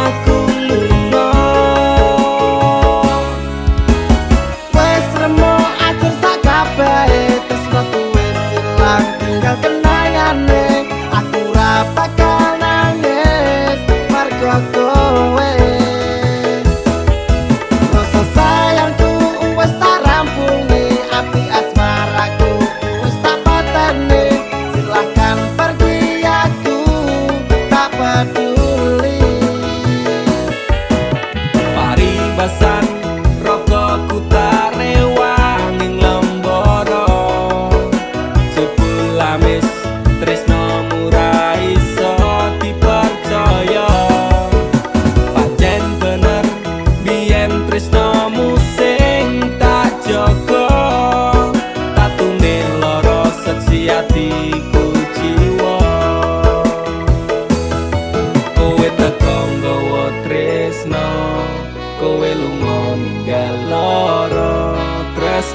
Aku lunga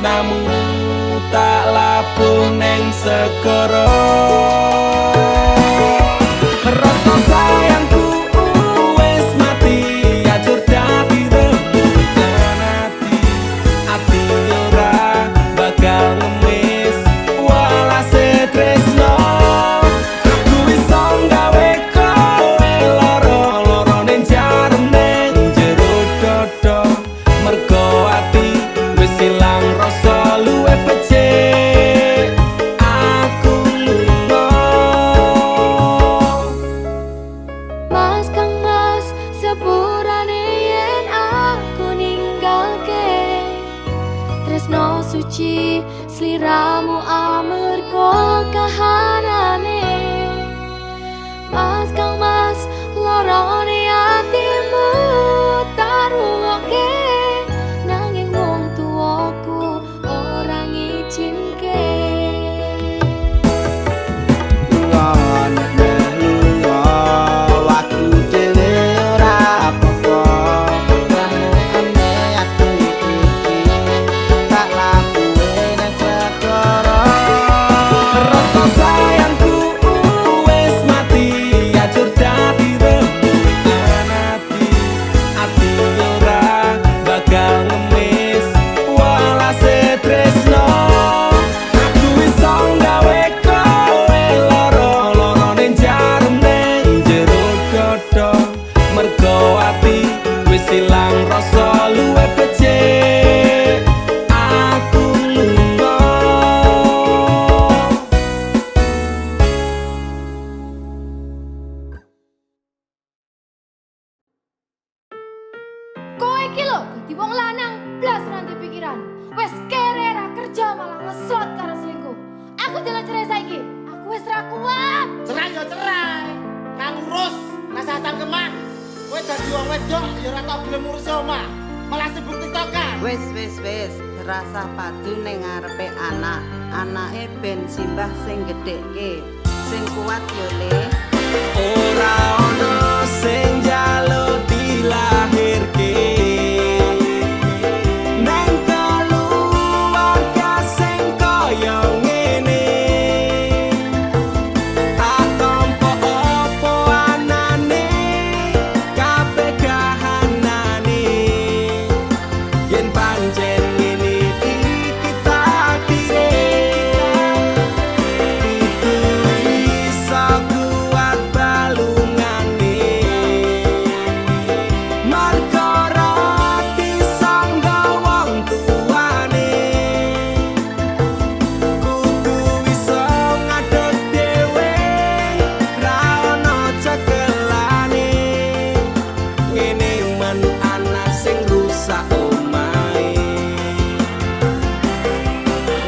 tresnamu tak labuh neng segara. Rasa sayangku wis mati, ajur dadi rembugan ati. Ati ora bakal ngemis walase tresno. Aku iso gawe kowe loro-loro ning jarem ning jero dodo. Mergo ati wis ilang rasa luwih becik. Aku lunga. Mas Kang Mas, sepurane yen aku ninggalke tresno suci sliramu amarga kahanane. Mas Kang Mas, lorone atimu taruhke nanging wong tuaku ora ngizinke. Rasa sayangku wis mati, ajur dadi rembugan ati. Ati ora bakal ngemis walase tresno. Aku iso gawe kowe loro-loro ning jarem ning jero dodo. Mergo ati wis ilang rasa luwih becik. Aku lunga. Kowe iki lho dadi wong lanang blas ranti pikiran. Wes kere ra kerja malah ngeslot karo selingkuh. Aku jalan cerai saiki. Aku wis ra kuat. Cerai ya cerai. Kang urus rasa cangkeman. Kowe dadi wong wedok ya ora tau gelem ngurus omah. Malah sibuk tiktokan. Wis terasa padu ning ngarepe anak. Anake ben simbah sing gedhekke. Sing kuat yo Le. Ora ono sing njaluk dilahirke nang keluarga sing kaya ngene. Tak tampa apa anane kabeh kahanane. Yen pancen ngene iki takdire, kudu iso kuat balungane. Marga rati sangga wong tuane, kudu iso ngadeg dhewe ra ono cekelane. Ngene men anak sing rusak omahe.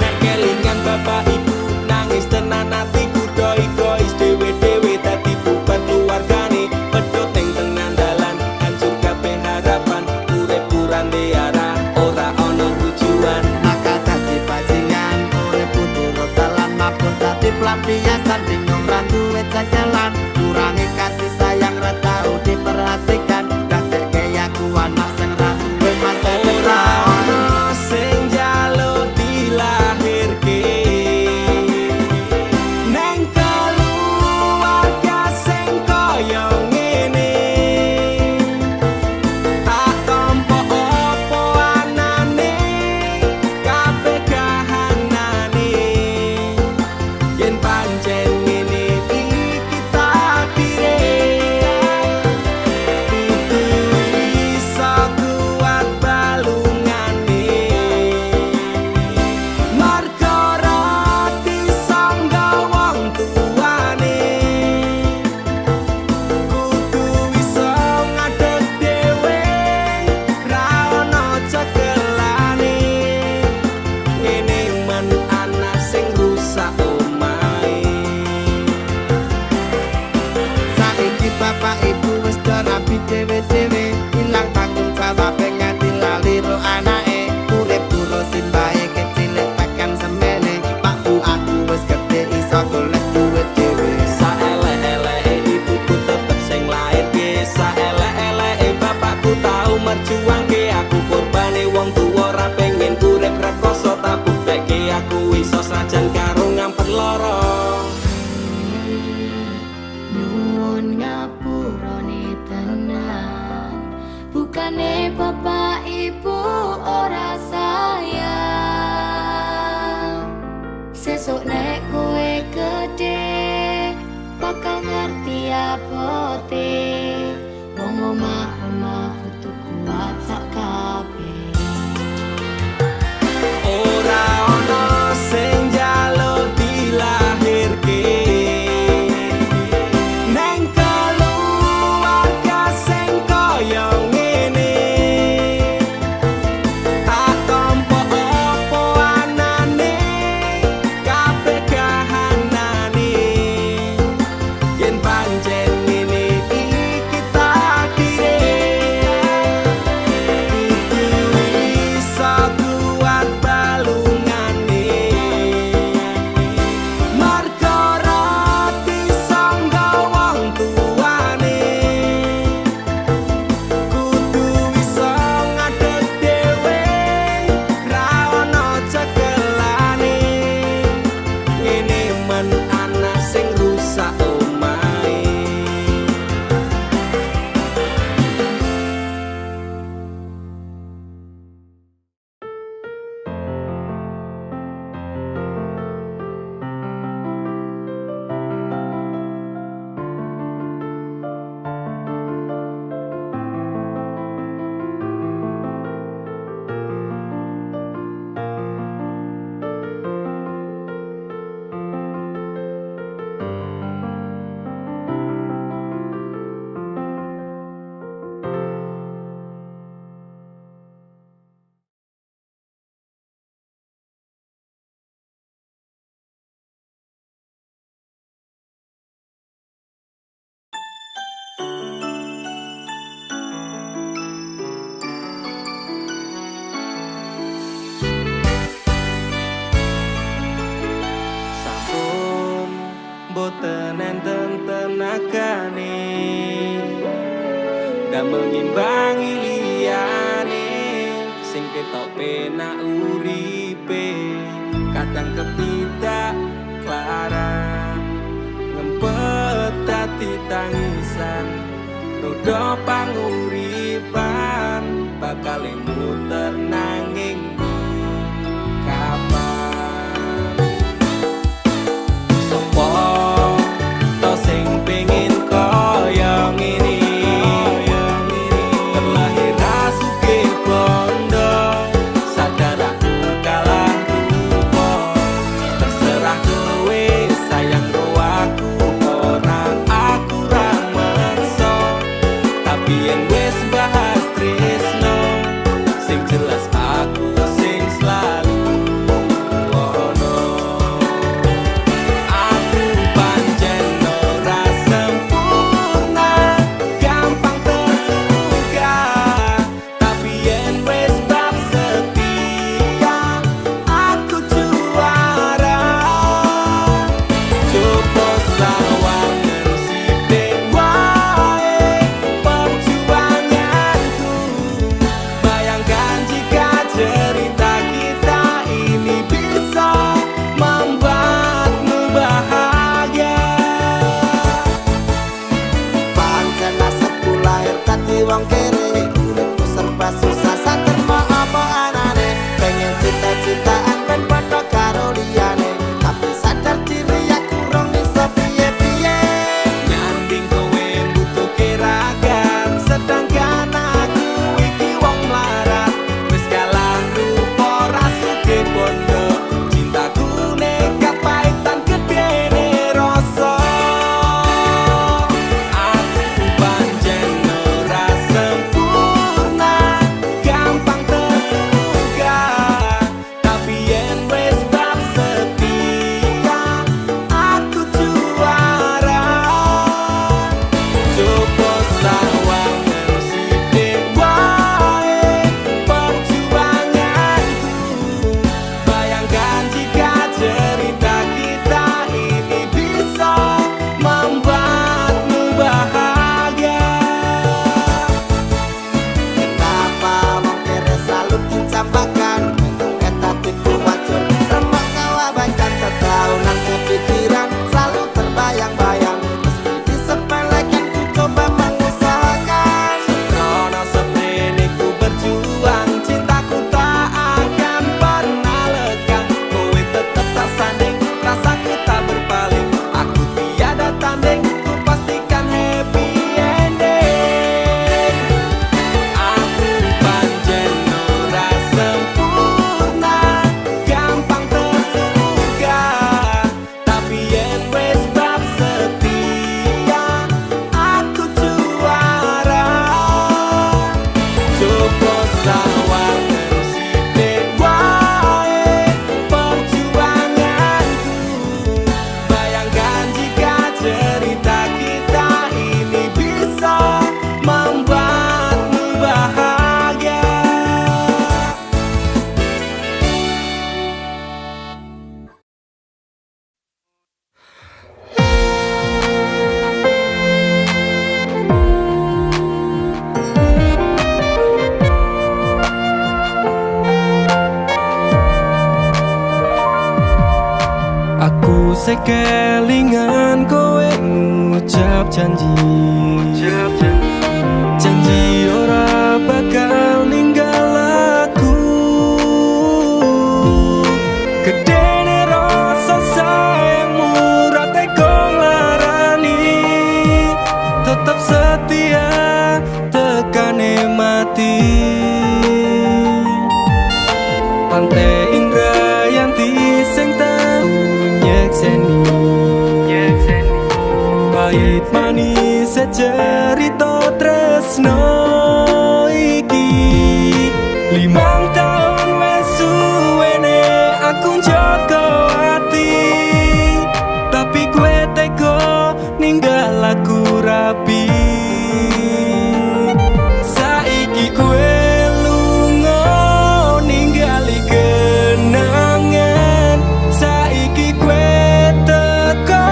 Nek kelingan bapak ibu nangis tenan atiku doi-dois dhewe-dhewe dadi bubar keluargane. Pedhot ning tengah dalan hancur kabeh harapan. Urip kurang arah ora ono tujuan. Maka dadi bajingan oleh putur dalan mabur dadi pelampiasan bingung ra duwe jalan. Kurangi kasih sayang ra tau diperhatikan. Dadekke aku anak sing ra duwe masa Ora depan. ono sing njaluk dilahirke nang keluarga sing kaya ngene. Tak tampa apa anane kabeh kahanane. Yen pancen ngene iki boten enten tenagane damel ngimbangi liyane sing ketok penak uripe kadang kepidak klaran ngempet dadi tangisan rodo panguripan bakal muter nanging kapan sopo to sing pengin kaya ngene terlahir sugih bondo sadar aku kalah rupa terserah kowe sayang ro aku ora aku ra menso tapi yen wis bahas tresno sing jelas aku sing selalu ono aku pancen ora sempurna gampang terluka tapi yen wis bab setia aku juara coba sawangan sithik wae perjuanganku bayangkan jika cerita kita ini bisa membuatmu bahagia Pancen nasibku lahir dadi wong kere uripku serba susah saterma apa anane pengen cita-citaan ben padha karo liyane tapi sadar diri aku rong iso piye-piye nyanding kowe butuh keragan sedangkan aku iki wong melarat wis kalah rupa rasuke bondo cintaku nekat paitan gedene rasa aku pancen ora sempurna gampang terluka tapi yen wis bab setia aku juara coba sawangan sithik wae perjuanganku bayangkan jika cerita kita ini bisa membuatmu bahagia Kenapa wong kere selalu dicampakan Menungket hatiku wajar Remak kawabankan setaunan kepikiran Selalu terbayang-bayang Meski disepelekan ku coba mengusahakan Krono seprene ku berjuang cintaku tak akan pernah lekang kowe tetep tak sanding rasaku tak berpaling aku tiada tanding ku pastikan happy ending aku pancen ora sempurna gampang terluka tapi yen wis bab setia aku juara coba sawangan sithik wae perjuanganku bayangkan jika cerita kita ini bisa membuatmu bahagia aku sekelingan kowe ngucap janji janji ora bakal ninggal aku gedene rasa sayangmu ra tega nglarani tetep setia tekane mati Pantai Indrayanti sing tau nyekseni pahit manis cerita tresno iki 5 tahun wes suwene aku njaga ati tapi kowe tega ninggal aku rapi saiki kowe lunga ningali kenangan saiki kowe teko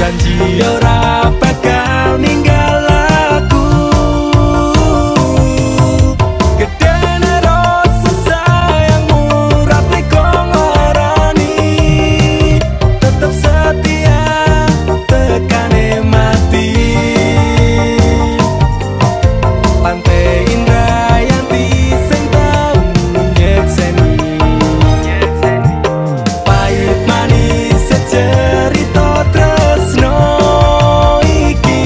janji ora bakal ninggal aku. Gedene rasa sayangmu rapi kong orani, tetep setia tekane mati. Pantai Indrayanti sing tau nyekseni, pahit manis secerita tresno iki.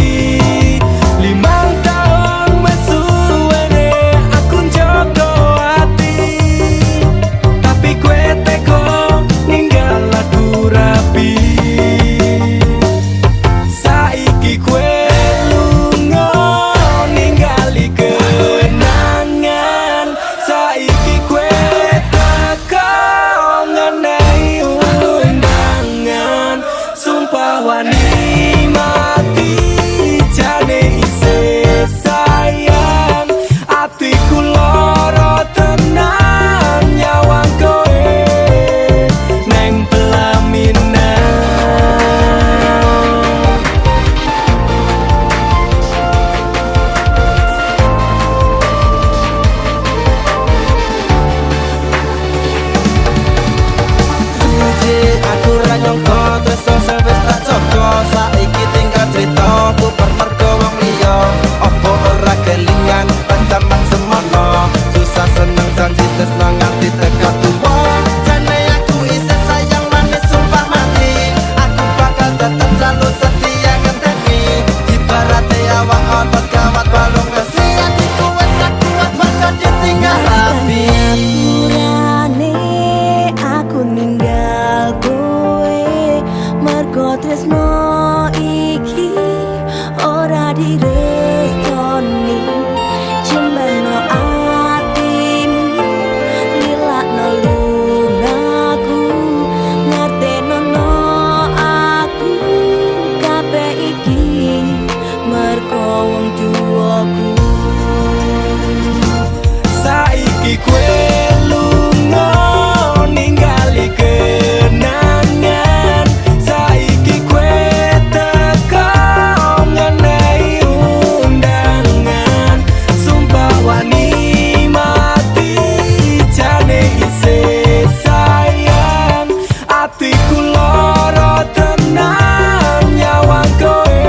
5 tahun wes suwene aku njogo ati, tapi kowe teko ninggal aku rapi. Saiki kowe lunga ningali kenangan, saiki kowe teko ngenehi undangan. Sumpah wani mati jane isih sayang, atiku lara tenan nyawang kowe neng pelaminan. Suci aku ra nyangka tresno sing wis tak jaga, saiki tinggal critaku permergo wong liya. Apa ora kelingan panjaman semono, susah seneng janji tresno nganti tekan tuwa. Jane aku isih sayang manis sumpah mati, aku bakal tetep selalu setia ngenteni. Ibarate awak otot kawat balung besi, atiku wis ra kuat mergo ditinggal rapi. Aturane aku ninggal kowe mergo tresno iki ora direstoni. Jembeno atimu lilakno lungaku, ngertenono aku kabeh iki mergo wong tuaku. Saiki kowe lunga ningali kenangan, saiki kowe teko ngenehi undangan. Sumpah wani mati jane isih sayang, atiku lara tenan nyawang kowe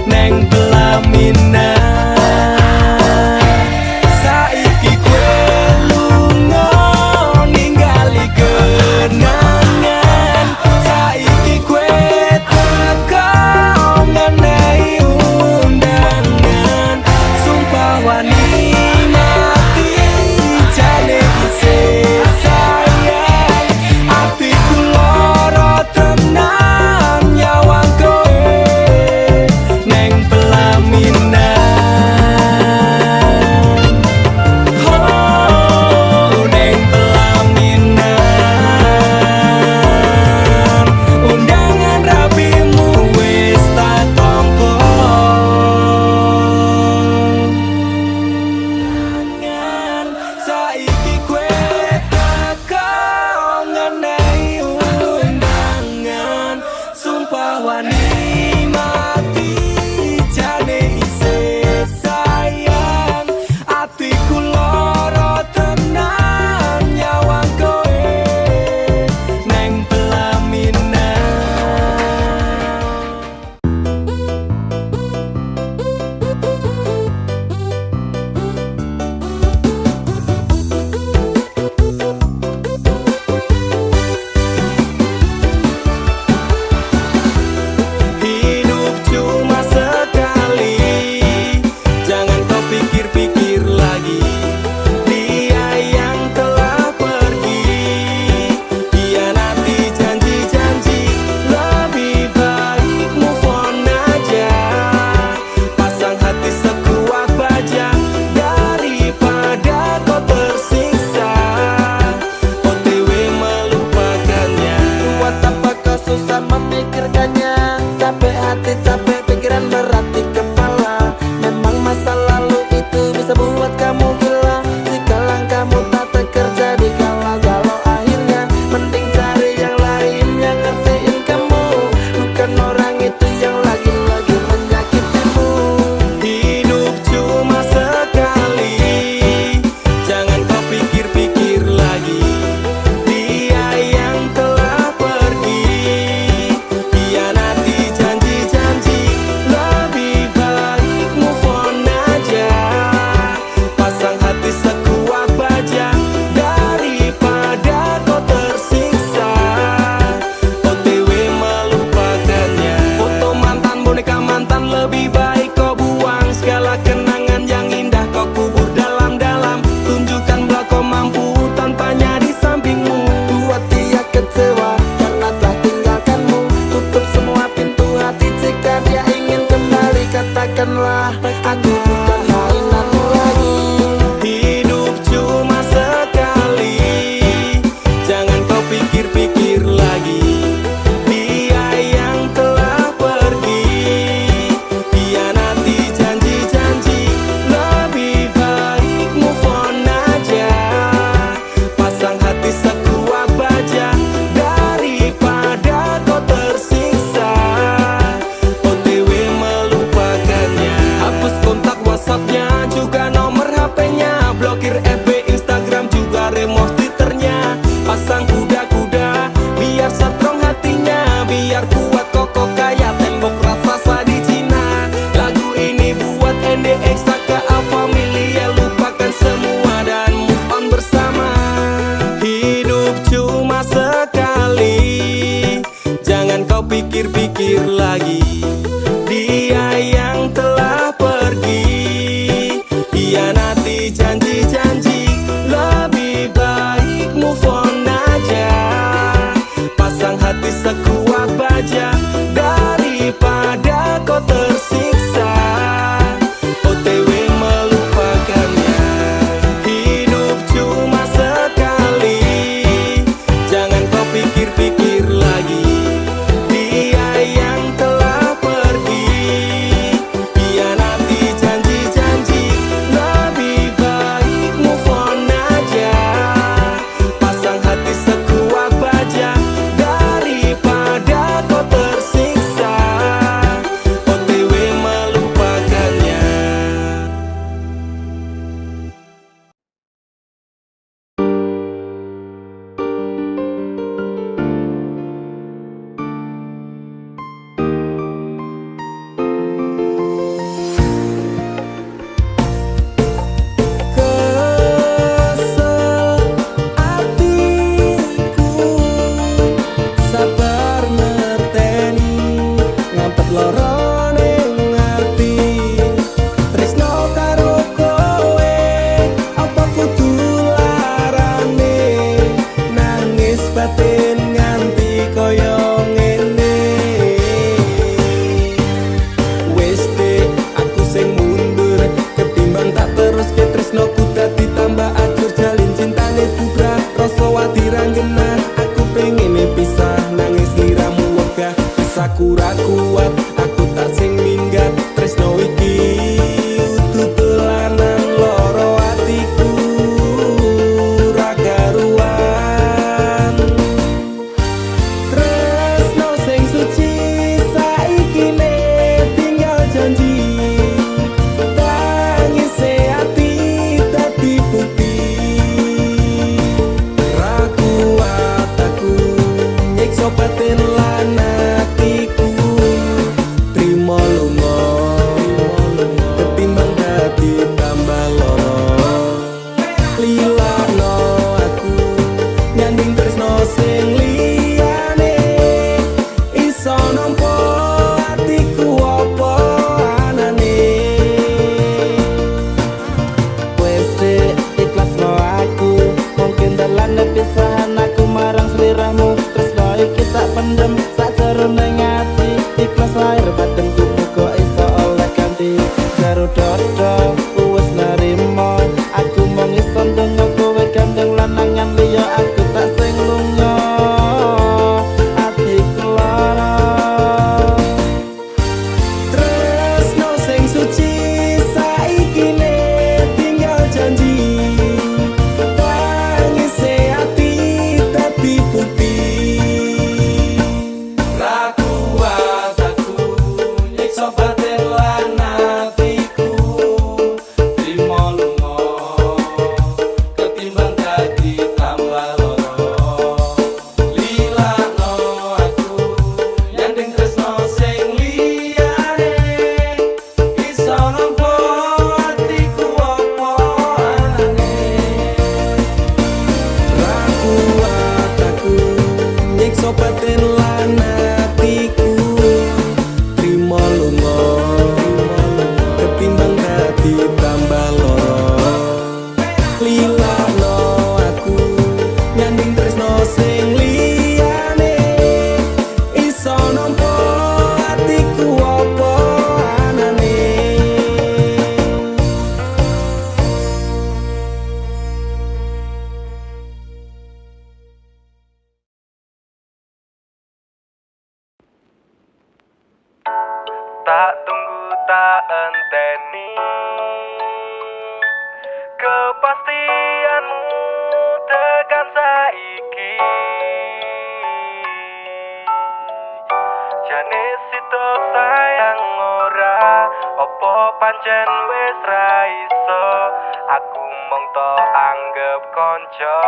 neng pelaminan. Saiki kowe lunga ningali kenangan, saiki kowe teko ngenehi undangan. Sumpah wani mati jane isih sayang, atiku lara tenan nyawang kowe neng pelaminan. Oh, neng pelaminan, undangan rapimu wis tak tampa. Tangan, saiki kowe teko ngenehi undangan. Sumpah wani mati jane isih sayang, atiku lara tenan nyawang kowe neng pelaminan. Hidup cuma sekali, jangan kau pikir-pikir lagi. Dia yang telah pergi, hianati janji-janji. Lebih baik move on aja, pasang hati sekuat baja daripada kau tersiksa OTW melupakannya. Buat apa kau susah memikirkannya? Capek hati, capek pikiran, berat di kepala. Memang masa lalu itu bisa buat kamu gila. Jika langkahmu tak terjadi galau-galau akhirnya, mending cari yang lain yang ngertiin kamu. Bukan orang lupakanlah, aku bukan mainanmu lagi. Hidup cuma sekali, jangan kau pikir-pikir lagi. Dia yang telah pergi, hianati janji-janji. Lebih baik move on aja, pasang hati sekuat baja, daripada kau tersiksa OTW melupakannya. Hapus kontak WhatsAppnya, juga nomor HP-nya, blokir FB, Instagram, juga remove Twitternya. Pasang kuda-kuda, biar strong hatinya, biar kuat kokoh kayak tembok raksasa di Cina. Lagu ini buat NDX, KA Familia, lupakan semua dan move on bersama. Hidup cuma sekali, jangan kau pikir-pikir lagi. Dia yang telah pergi, hianati janji-janji. Lebih baik move on aja, pasang hati sekuat baja, daripada kau tersiksa OTW melupakannya. Hidup cuma sekali, jangan kau pikir-pikir lagi. Dia yang telah pergi, hianati janji-janji. Lebih baik move on aja, pasang hati sekuat baja, daripada kau tersiksa OTW melupakannya. Kesel hatiku, sabar ngerteni, ngampet loro ning ati. Tresno karo kowe, apa kudu larane, nangis batin nganti koyo ngene. Wis dek, aku sing mundur, ketimbang tak terus ke tresnoku dadi tambah ajur. Jalin cintane bubrah, rasa wati ranggena. Aku pengen pisah, nangis liramu wegah. Bisaku ra kuat, aku tak sing minggat. Tresno iki utuh dolanan, loro atiku ra karuan. Tresno sing suci saiki ne tinggal janji, tangise ati dadi putih. Ra kuat aku nyiksa batin lan atiku, trimo lunga ketimbang dadi tambah loro. Lilakno aku nyanding tresno sing liyane, iso nampa atiku apa anane. Wes dek, ikhlasno aku, mungkin dalan pisahan aku marang sliramu. Tresno iki tak pendem sakjerone ati, ikhlas lahir batinku muga iso oleh ganti. Jaro dodo wis narimo, aku mung iso ndonga kowe gandeng lanangan liya, aku tak sing lunga atiku lara. Tresno sing suci saiki ne tinggal janji, tangise ati dadi putih. Ra kuat aku nyiksa batin lan atiku, trimo lunga ketimbang dadi tambah loro. Lilakno aku nyanding tresno sing liyane, iso nampa atiku apa anane. Ra kuat aku nyiksa batin lan atiku, trimo lunga ketimbang dadi tambah loro. Lilakno aku nyanding tresno sing liyane, iso nampa atiku apa anane. Tak tunggu tak enteni kepastianmu tekan saiki. Jane sito sayang ora opo pancen wis ra iso, aku mong to anggap konco.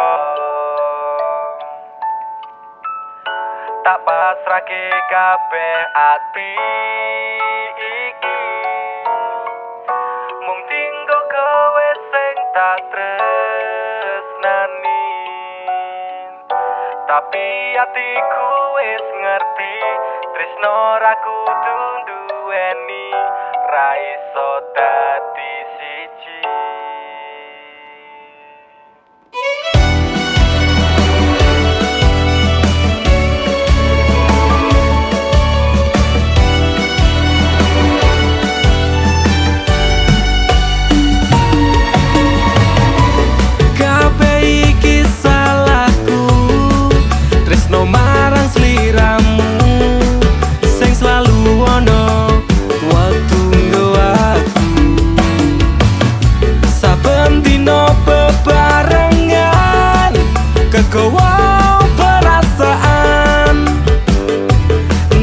Tak pasrahke kabeh ati iki, mung tinggo kowe sing tak tresnani. Tapi atiku wis ngerti tresno ra kudu duweni, ra iso dadi siji. Kegowo perasaan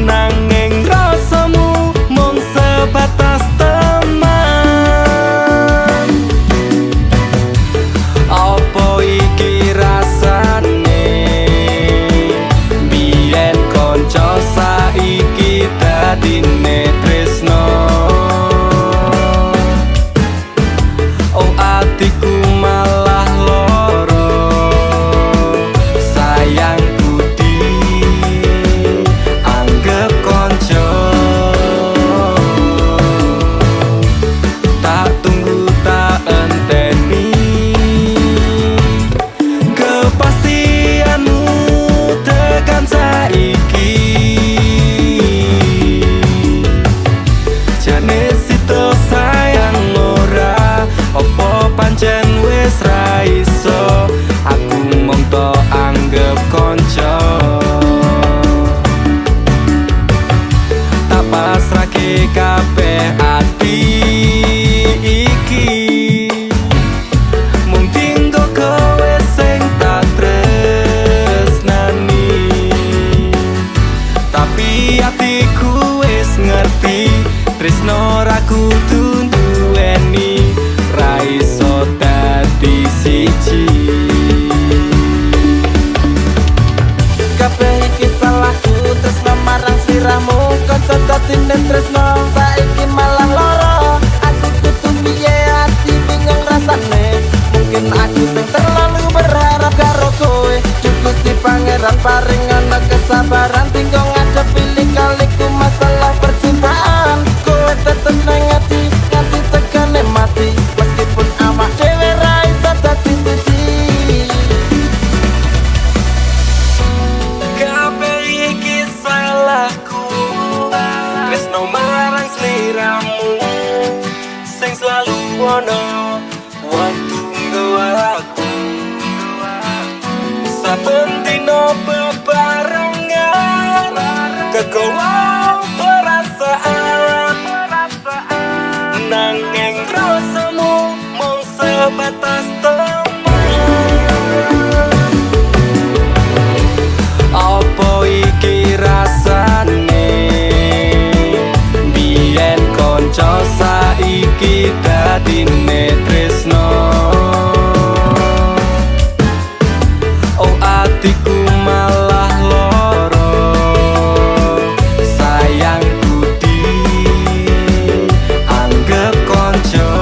nanging rasamu mung sebatas teman. Apa iki rasane biyen kanca saiki dadine tresno. Oh atiku malah loro, sayang budi anggap konco. Tak tunggu tak enteni kepastianmu tekan saiki. Jane sito sayang ora opo pancen wis ra iso, aku mong to anggap konco. Tak pasrahke kabeh ati iki, mung tinggo kowe sing tak tresnani. Tapi atiku wis ngerti tresno ra kudu duweni, ra iso dadi siji. Kabeh iki salahku tresno marang sliramu, kanca dadine tresno saiki malah loro. Aku kudu piye ati bingung rasane, mungkin aku sing terlalu berharap karo kowe. Gusti Pangeran paring ana kesabaran tinggo ngadepi lika-liku masalah percintaan. Kowe tetep nang ati nganti tekane mati, meskipun awak dhewe ra iso dadi siji. Kabeh iki salahku, tresno marang sliramu sing selalu ono waktu nggawaku. Saben dino bebarengan kegowo perasaan nanging rasamu mung sebatas teman. Apa iki rasane biyen kanca saiki dadine tresno. Oh atiku malah loro, sayang budi anggap konco.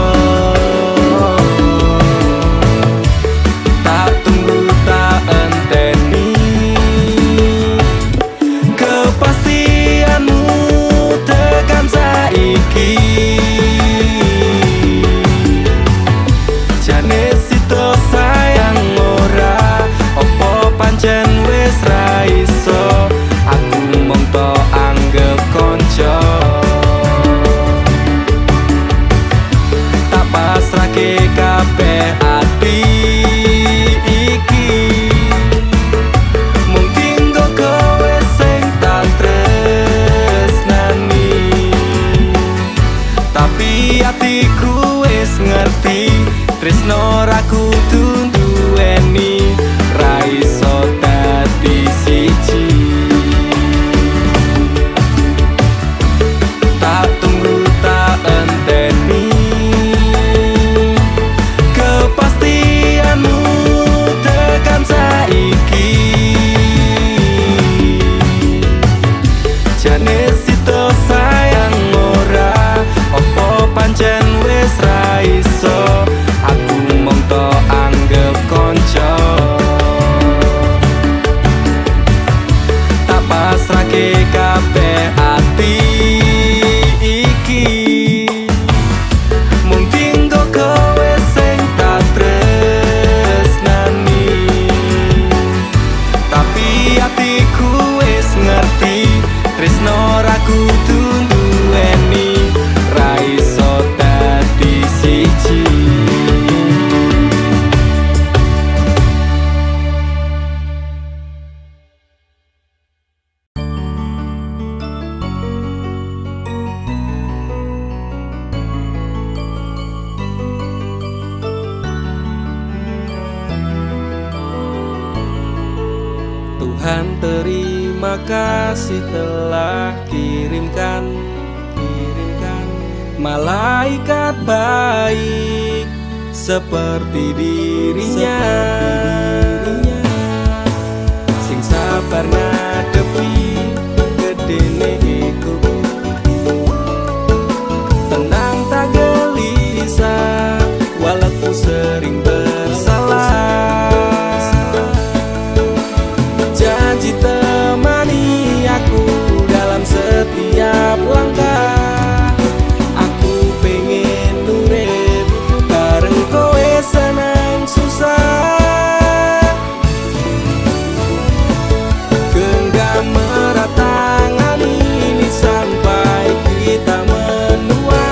kudu duweni ra iso dadi siji. Tuhan terima kasih telah kirimkan malaikat baik seperti dirinya, sing sabar ngadepi gedene iku, tenang tak gelisah walaupun sering bersalah. Janji temani aku dalam setiap langkah. Aku pengen urip bareng kowe senang susah. Genggam erat tangan ini sampai kita menua.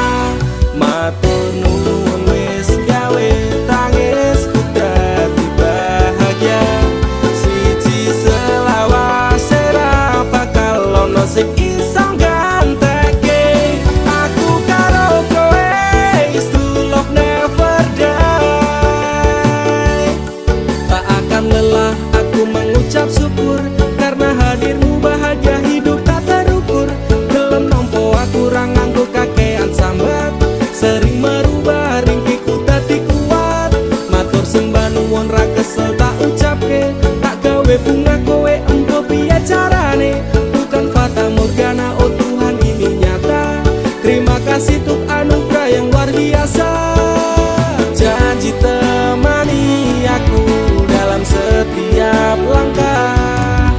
Matur nuwun wis gawe tangisku dadi bahagia. Sing iso ganteke aku karo kowe is to love never die. Tak akan lelah aku mengucap syukur karena hadirmu bahagia hidup tak terukur. Gelem nompo aku ra nganggo kakean sambat, sering merubah ringkiku dadi kuat. Matur sembah nuwun ra kesel tak ucapke, tak gawe bunga kowe empo piye carane. Fata Morgana, oh Tuhan ini nyata. Terima kasih untuk anugerah yang luar biasa. Janji temani aku dalam setiap langkah.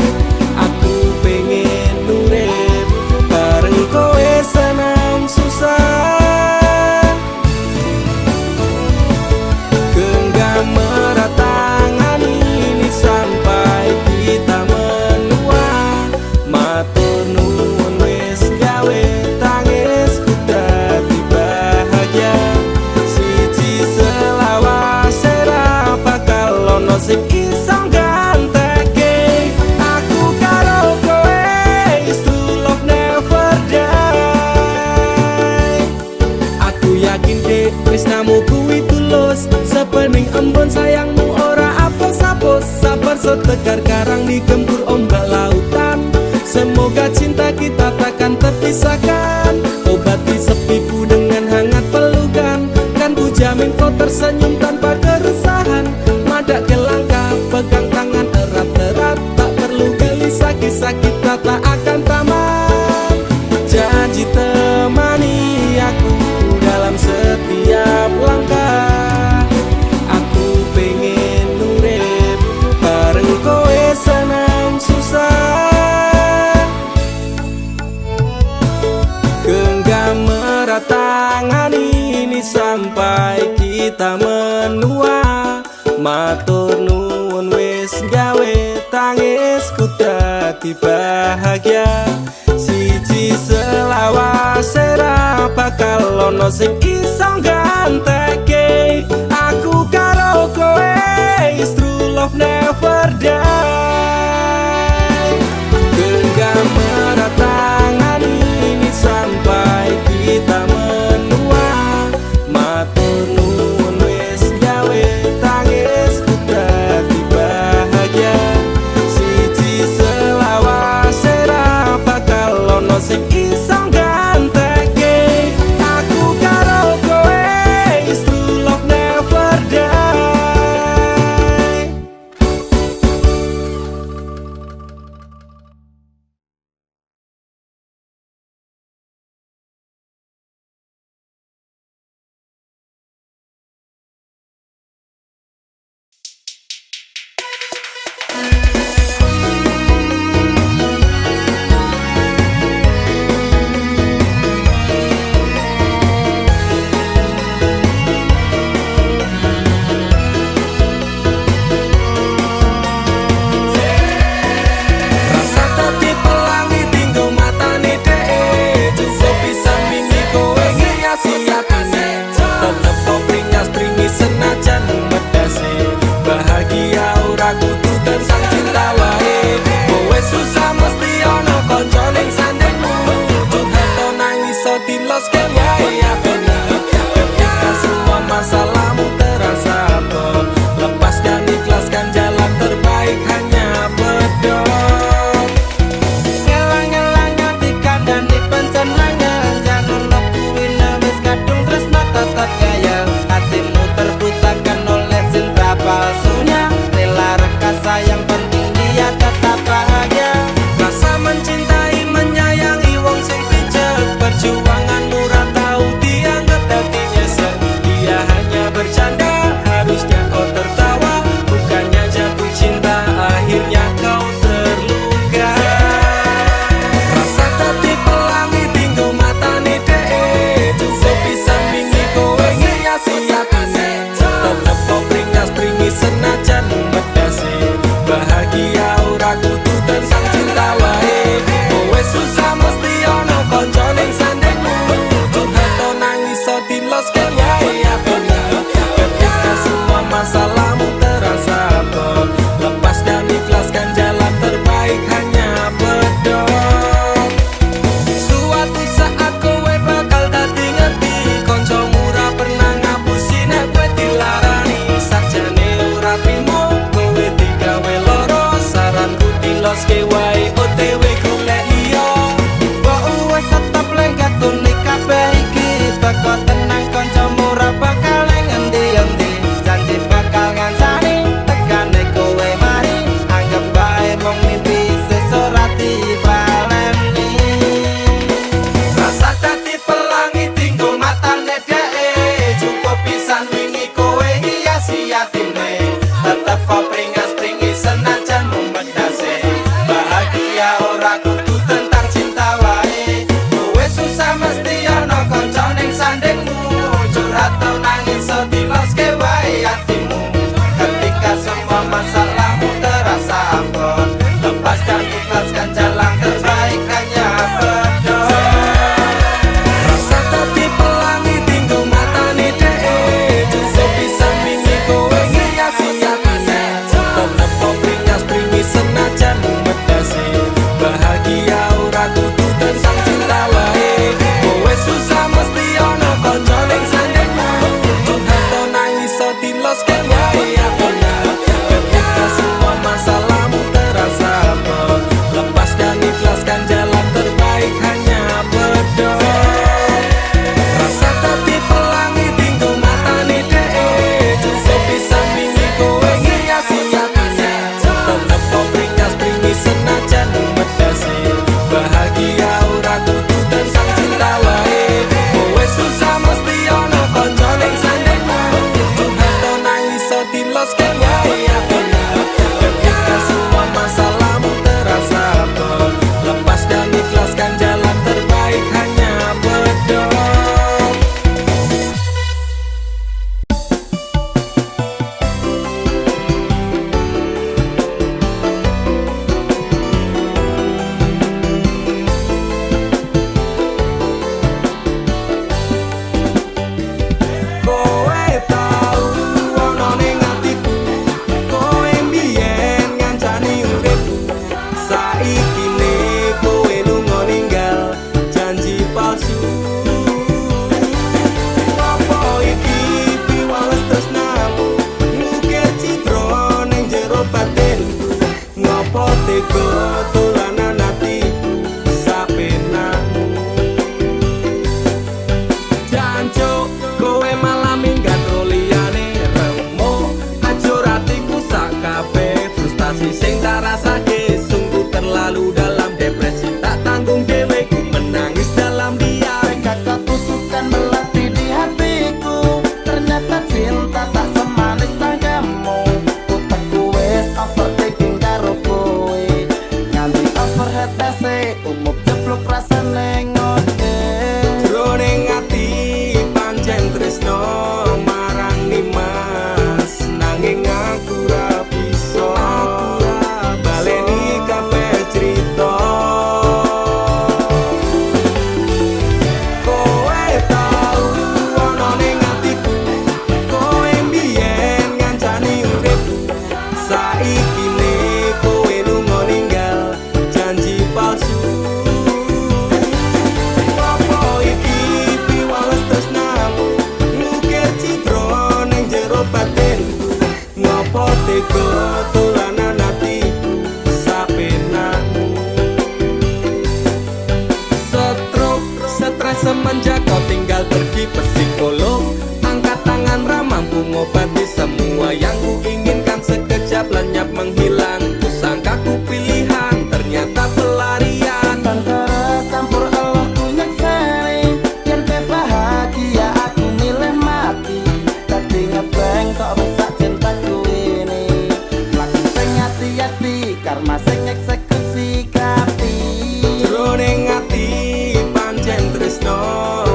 Aku pengen urip bareng kowe senang susah. Genggam erat tangan ini sampai kita menua. Matur nuwun wis gawe tangisku dadi bahagia. Siji selawase ra bakal ono sing iso ganteke aku karo kowe is to love never die. Aku yakin dek tresnamu kuwi tulus, sepening embun sayangmu ora apes-apes. Sabar setegar karang digempur ombak lautan. Semoga cinta kita takkan terpisahkan. Obati sepiku dengan hangat pelukan. Kan ku jamin kau tersenyum tanpa keresahan. Madak ke langkah, pegang tangan erat-erat. Tak perlu gelisah, kisah kita tak akan tamat. Janji temani aku dalam setiap langkah. Aku pengen urip bareng kowe senang susah. Genggam erat tangan ini sampai kita menua. Matur nuwun wis gawe tangisku dadi bahagia. Siji selawase ra bakal ono sing iso ganteke aku karo kowe is true love never die. Genggam erat tangan ini sampai kita menua. Matur nuwun wis gawe tangisku dadi bahagia. Siji selawase ra bakal ono sing iso ganteke aku karo kowe is true love never die. Semenjak kau tinggal pergi psikolog, angkat tangan ramah mampu ngobati semua yang ku inginkan. Sekejap lenyap menghilang, ku sangka ku pilihan, ternyata pelarian. Antara campur Allah ku nyaksani, biar gue bahagia aku milih mati. Tadi ngebeng kok rusak cintaku ini, lagu sing hati-hati karma sing eksekusi kapi. Jroning ati pancen tresno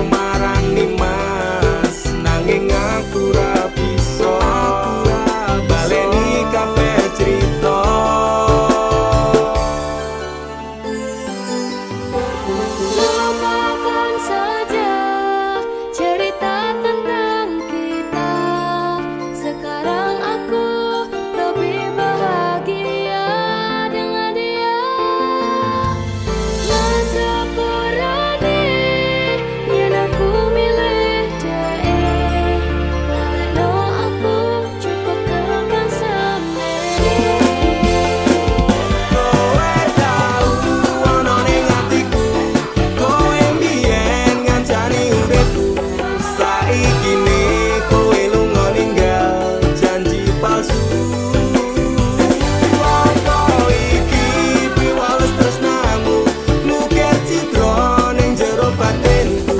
marani mas, nanging aku ra bisa baleni kabeh crita. Lupakan saja cerita tentang kita. Sekarang aku lebih bahagia dengan dia. Sepurane yen aku milih dhek, lalekno aku cukup tekan sampe. Kowe tau ono ning atiku, kowe mbiyen ngancani uripku. Saiki ne kowe lunga ninggal janji palsu. Apa iki piwales tresnamu, nukir citra ning jero batinku.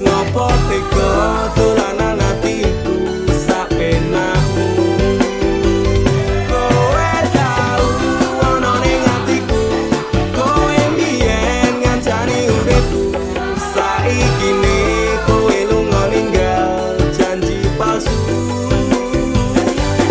Ngopo tega dolanan atiku sak penahmu. Kowe tau ono ning atiku, kowe mbiyen ngancani uripku. Saiki ne kowe lunga ninggal janji palsu.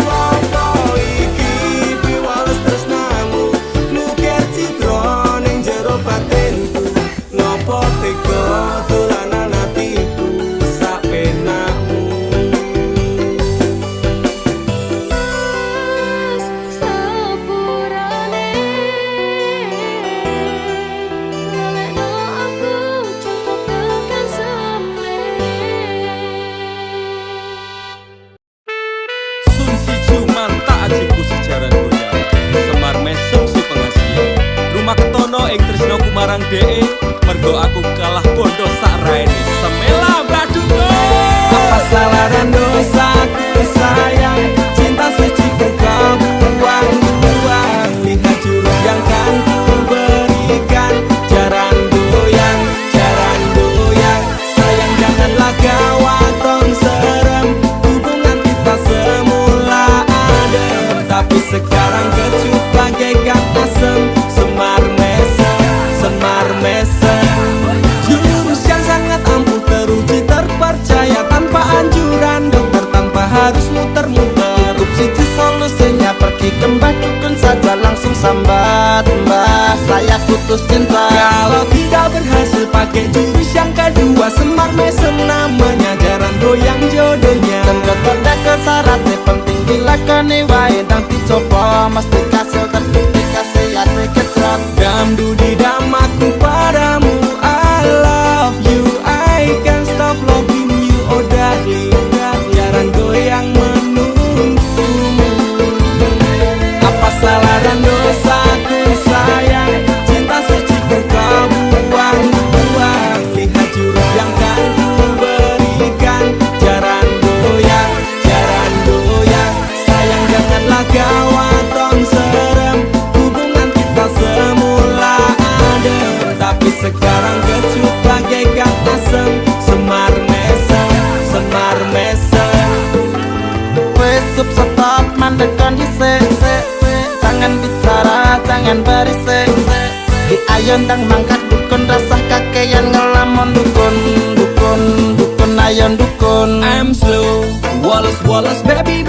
Apa iki piwales tresnamu, nukir citra ning jero batinku. Ngopo tega dolanan atiku sak penahmu. Sepurane lalekno aku cukup tekan sampe. Sun si cuman tak ajiku sejarah goyang, Semar mesum si pengasih. Rumah ketono ing tresnoku marang dhek, mergo aku kalah bodoh sak raine. Semela baduko. Apa salah dan dosaku sayang, cinta suciku kau buang-buang. Lihat jurus yang kan ku berikan, jaran goyang, sayang janganlah gawat tong serem. Hubungan kita semula adem, tapi sekarang kecut bagaikan asem. Semar mesem, jurus yang sangat ampuh teruji terpercaya. Tanpa anjuran dokter, tanpa harus muter-muter. Cukup siji solusinya, pergi ke mbah dukun saja, langsung sambat, mbah saya putus cinta. Kalau tidak berhasil pakai jurus yang kedua, Semar mesem namanya, jaran goyang jodohnya. Dan kepada kesyaratnya penting dilakoni wae, dan dicoba mesti kasil terbukti kasih hati kecot. Damdu di damaku padamu, I love you, I can't stop loving you, oh darling. Jaran goyang menunggumu. Apa salah dan dosaku sayang, cinta suciku kau buang-buang. Lihat jurus yang kan ku berikan, jaran goyang, sayang janganlah gawat tong serem. Hubungan kita semula adem, tapi sekarang kecut bagaikan asem. Semar mesem. Wes stop mandekan dhisik, jangan bicara, jangan berisik. Di ayon dang mangkat dukun, rasah kakean ngelamun dukun, ayon dukun. I'm slow, Wallace baby,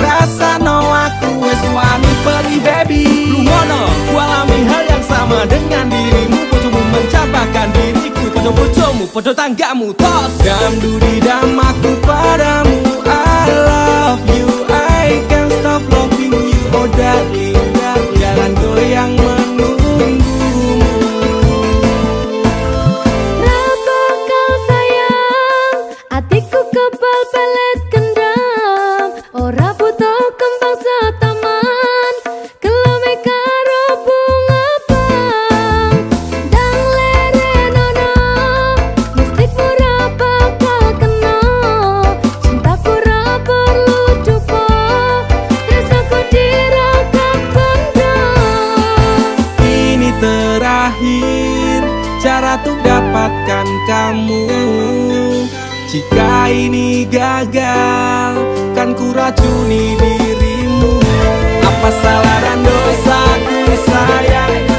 rasa no aku wes wani pergi baby. Lungono, ku alami hal yang sama dengan dirimu. Bojomu mencapakan diriku, bojomu, bojo tanggamu tos. Damdu di damaku padamu, I love you, I can't stop loving you, oh darling. Jalan goyang menunggumu. Rapa kau sayang, atiku kebal pelet kendam. Ora butuh kembang setaman, kelame karo bunga pang. Dang lere nono, mistikmu melupakan kamu. Jika ini gagal, kan ku racuni dirimu. Apa salah dan dosaku sayang?